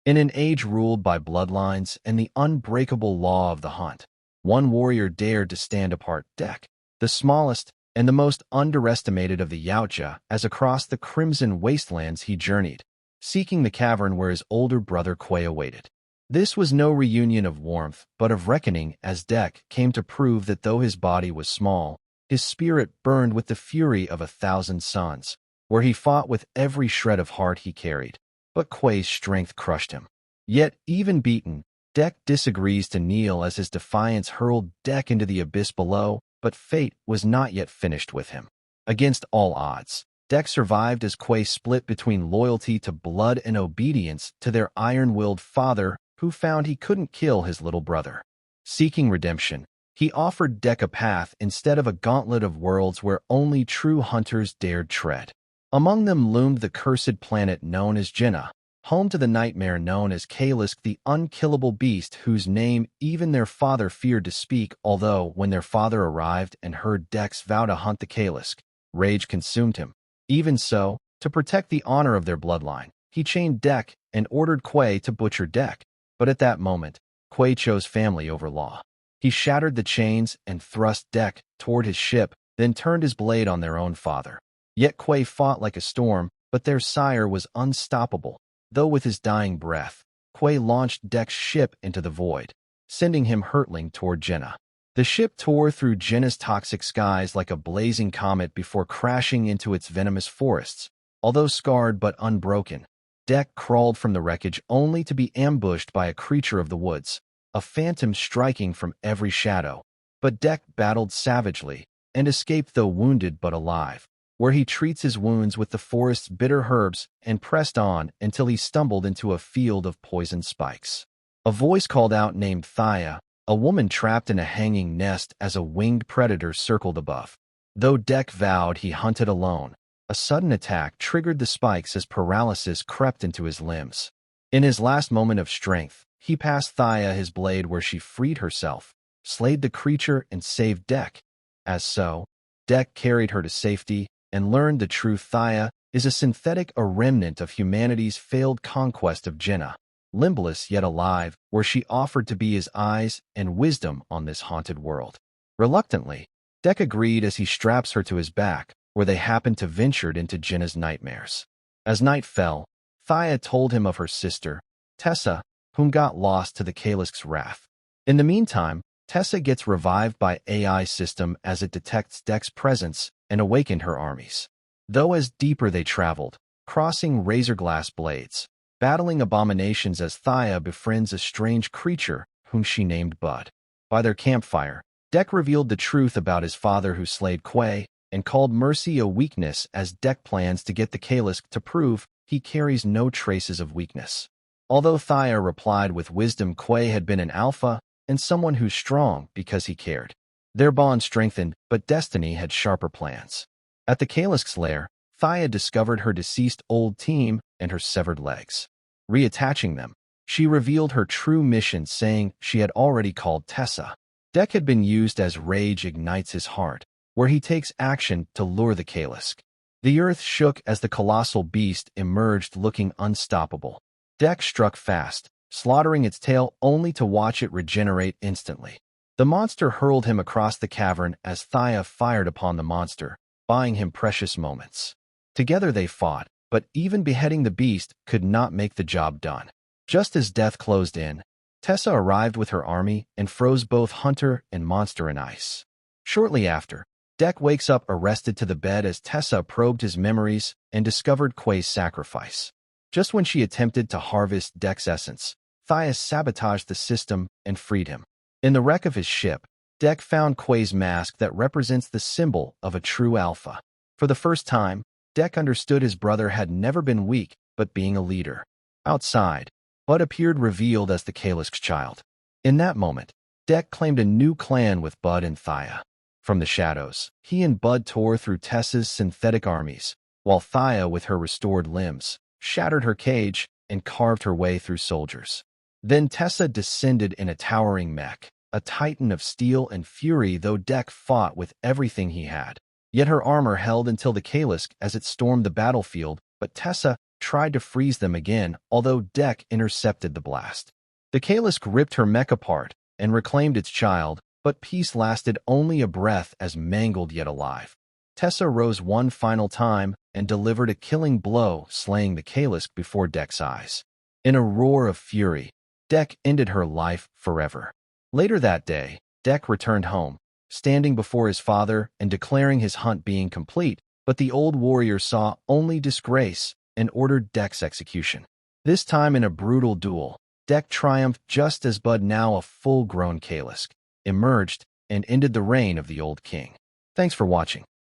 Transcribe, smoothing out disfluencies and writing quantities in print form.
In an age ruled by bloodlines and the unbreakable law of the hunt, one warrior dared to stand apart. Dek, the smallest and the most underestimated of the Yautja, as across the crimson wastelands he journeyed, seeking the cavern where his older brother Quay awaited. This was no reunion of warmth, but of reckoning, as Dek came to prove that though his body was small, his spirit burned with the fury of 1,000 suns, where he fought with every shred of heart he carried. But Quay's strength crushed him. Yet, even beaten, Dek disagrees to kneel as his defiance hurled Dek into the abyss below, but fate was not yet finished with him. Against all odds, Dek survived as Quay split between loyalty to blood and obedience to their iron-willed father, who found he couldn't kill his little brother. Seeking redemption, he offered Dek a path instead of a gauntlet of worlds where only true hunters dared tread. Among them loomed the cursed planet known as Jinnah, home to the nightmare known as Kalisk, the unkillable beast whose name even their father feared to speak, although when their father arrived and heard Dek's vow to hunt the Kalisk, rage consumed him. Even so, to protect the honor of their bloodline, he chained Dek and ordered Quay to butcher Dek. But at that moment, Quay chose family over law. He shattered the chains and thrust Dek toward his ship, then turned his blade on their own father. Yet Quay fought like a storm, but their sire was unstoppable. Though with his dying breath, Quay launched Dek's ship into the void, sending him hurtling toward Jinnah. The ship tore through Jinnah's toxic skies like a blazing comet before crashing into its venomous forests. Although scarred but unbroken, Dek crawled from the wreckage only to be ambushed by a creature of the woods, a phantom striking from every shadow. But Dek battled savagely and escaped, though wounded but alive, where he treats his wounds with the forest's bitter herbs and pressed on until he stumbled into a field of poisoned spikes. A voice called out, named Thaya, a woman trapped in a hanging nest as a winged predator circled above. Though Dek vowed he hunted alone, a sudden attack triggered the spikes as paralysis crept into his limbs. In his last moment of strength, he passed Thaya his blade where she freed herself, slayed the creature, and saved Dek. As so, Dek carried her to safety and learned the truth. Thaya is a synthetic, a remnant of humanity's failed conquest of Jinnah, limbless yet alive, where she offered to be his eyes and wisdom on this haunted world. Reluctantly, Dek agreed as he straps her to his back, where they happened to venture into Jinnah's nightmares. As night fell, Thaya told him of her sister, Tessa, whom got lost to the Kalisk's wrath. In the meantime, Tessa gets revived by AI system as it detects Dek's presence and awakened her armies. Though as deeper they traveled, crossing razor-glass blades, battling abominations as Thaya befriends a strange creature whom she named Bud. By their campfire, Dek revealed the truth about his father who slayed Quay and called mercy a weakness as Dek plans to get the Kalisk to prove he carries no traces of weakness. Although Thaya replied with wisdom, Quay had been an alpha and someone who's strong because he cared. Their bond strengthened, but destiny had sharper plans. At the Kalisk's lair, Thaya discovered her deceased old team and her severed legs. Reattaching them, she revealed her true mission, saying she had already called Tessa. Dek had been used as rage ignites his heart, where he takes action to lure the Kalisk. The earth shook as the colossal beast emerged looking unstoppable. Dek struck fast, slaughtering its tail only to watch it regenerate instantly. The monster hurled him across the cavern as Thaya fired upon the monster, buying him precious moments. Together they fought, but even beheading the beast could not make the job done. Just as death closed in, Tessa arrived with her army and froze both hunter and monster in ice. Shortly after, Dek wakes up arrested to the bed as Tessa probed his memories and discovered Quay's sacrifice. Just when she attempted to harvest Dek's essence, Thaya sabotaged the system and freed him. In the wreck of his ship, Dek found Quay's mask that represents the symbol of a true alpha. For the first time, Dek understood his brother had never been weak, but being a leader. Outside, Bud appeared revealed as the Kalisk's child. In that moment, Dek claimed a new clan with Bud and Thaya. From the shadows, he and Bud tore through Tessa's synthetic armies, while Thaya, with her restored limbs, shattered her cage and carved her way through soldiers. Then Tessa descended in a towering mech, a titan of steel and fury, though Dek fought with everything he had. Yet her armor held until the Kalisk as it stormed the battlefield, but Tessa tried to freeze them again, although Dek intercepted the blast. The Kalisk ripped her mech apart and reclaimed its child, but peace lasted only a breath as mangled yet alive. Tessa rose one final time and delivered a killing blow, slaying the Kalisk before Dek's eyes. In a roar of fury, Dek ended her life forever. Later that day, Dek returned home, standing before his father and declaring his hunt being complete, but the old warrior saw only disgrace and ordered Dek's execution. This time in a brutal duel, Dek triumphed just as Bud, now a full-grown Kalisk, emerged and ended the reign of the old king. Thanks for watching.